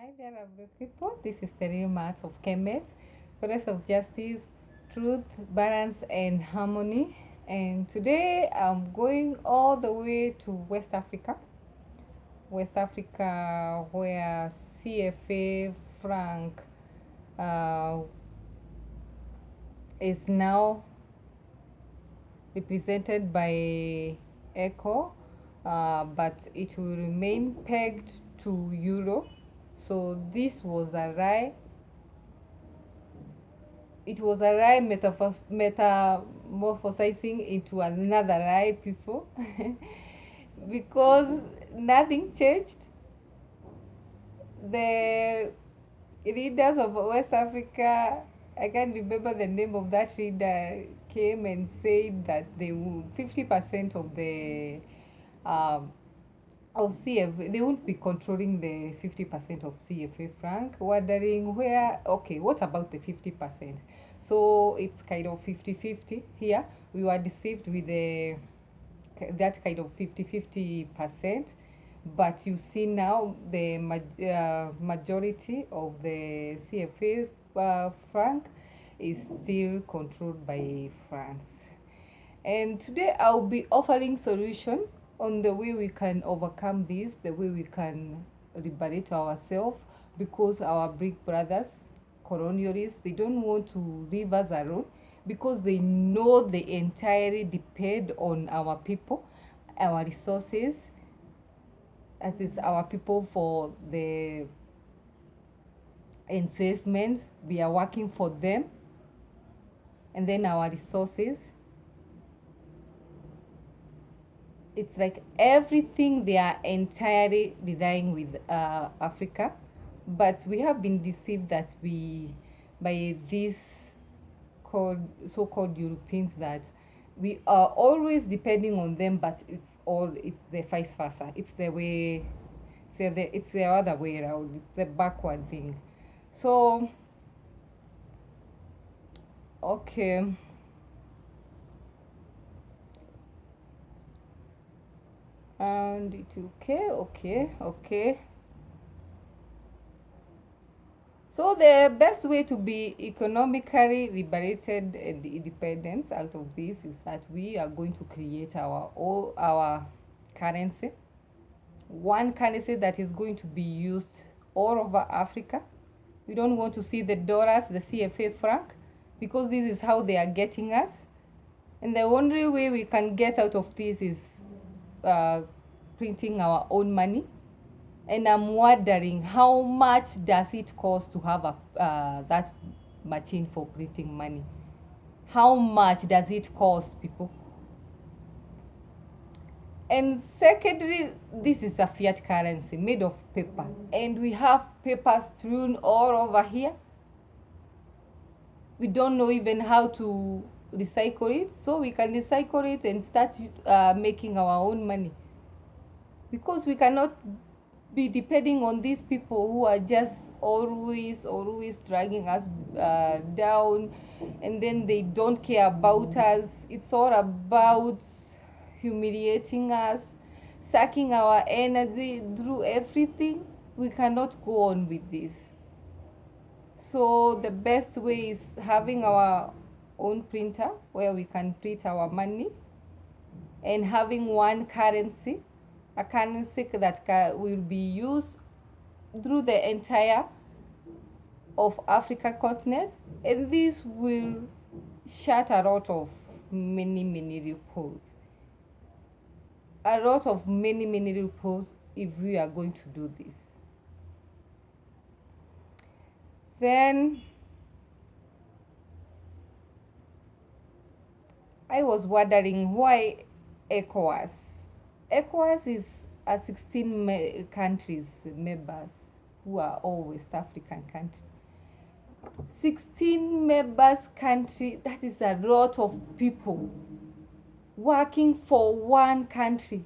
Hi there, lovely people. This is the real math of Kemet, goddess of justice, truth, balance, and harmony. And today I'm going all the way to West Africa, where CFA franc uh, is now represented by Echo, but it will remain pegged to euro. So this was a lie. It was a lie metamorphosizing into another lie, people, because nothing changed. The leaders of West Africa, I can't remember the name of that leader, came and said that they would 50% um, of CFA, they won't be controlling the 50% of CFA franc, wondering where, okay, what about the 50%? So it's kind of 50-50 here. We were deceived with that kind of 50-50%, but you see now the majority of the CFA franc is still controlled by France. And today I'll be offering solution on the way we can overcome this, the way we can liberate ourselves, because our big brothers, colonialists, they don't want to leave us alone because they know they entirely depend on our people, our resources, as is our people for the enslavement. We are working for them, and then our resources. It's like everything they are entirely relying with Africa, but we have been deceived that we by these so-called Europeans that we are always depending on them, but it's the vice versa. It's the way, it's the other way around. It's the backward thing. So okay, and it okay. So the best way to be economically liberated and independent out of this is that we are going to create our currency, one currency that is going to be used all over Africa. We don't want to see the dollars, the CFA franc, because this is how they are getting us. And the only way we can get out of this is uh, printing our own money. And I'm wondering how much does it cost to have that machine for printing money? How much does it cost, people? And secondly, this is a fiat currency made of paper, and we have papers strewn all over here. We don't know even how to recycle it, so we can recycle it and start making our own money, because we cannot be depending on these people who are just always dragging us down, and then they don't care about us. It's all about humiliating us, sucking our energy through everything. We cannot go on with this. So the best way is having our own printer where we can print our money, and having one currency, a currency that will be used through the entire of African continent, and this will shut a lot of many loopholes. A lot of many loopholes if we are going to do this. Then I was wondering why ECOWAS. ECOWAS is a 16 countries members who are all West African countries. 16 members country, that is a lot of people working for one country,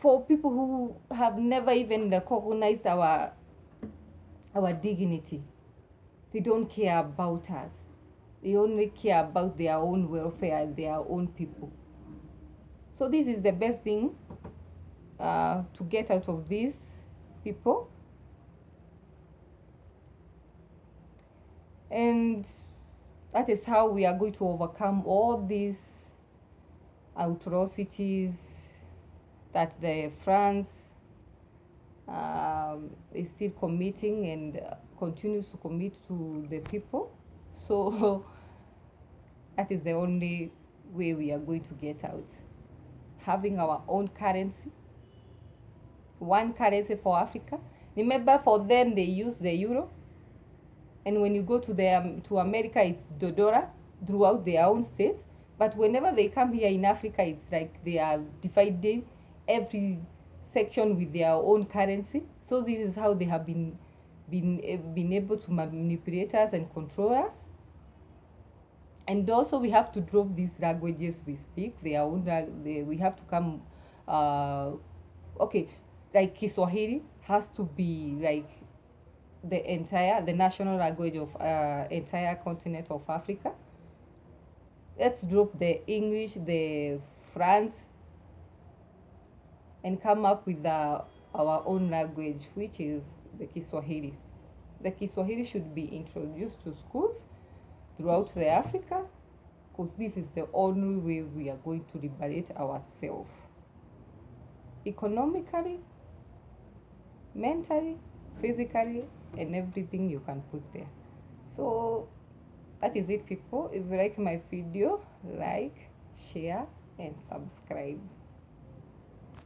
for people who have never even recognized our dignity. They don't care about us. They only care about their own welfare and their own people. So this is the best thing to get out of these people. And that is how we are going to overcome all these atrocities that the France is still committing and continues to commit to the people. So that is the only way we are going to get out. Having our own currency, one currency for Africa. Remember, for them, they use the euro, and when you go to to America, it's the dollar throughout their own states. But whenever they come here in Africa, it's like they are dividing every section with their own currency. So this is how they have been able to manipulate us and control us. And also, we have to drop these languages we speak. Their own, we have to come. Okay, like Kiswahili has to be like the national language of entire continent of Africa. Let's drop the English, the France, and come up with our own language, which is the Kiswahili. The Kiswahili should be introduced to schools throughout the Africa, because this is the only way we are going to liberate ourselves economically, mentally, physically, and everything you can put there. So that is it, people. If you like my video, like, share, and subscribe.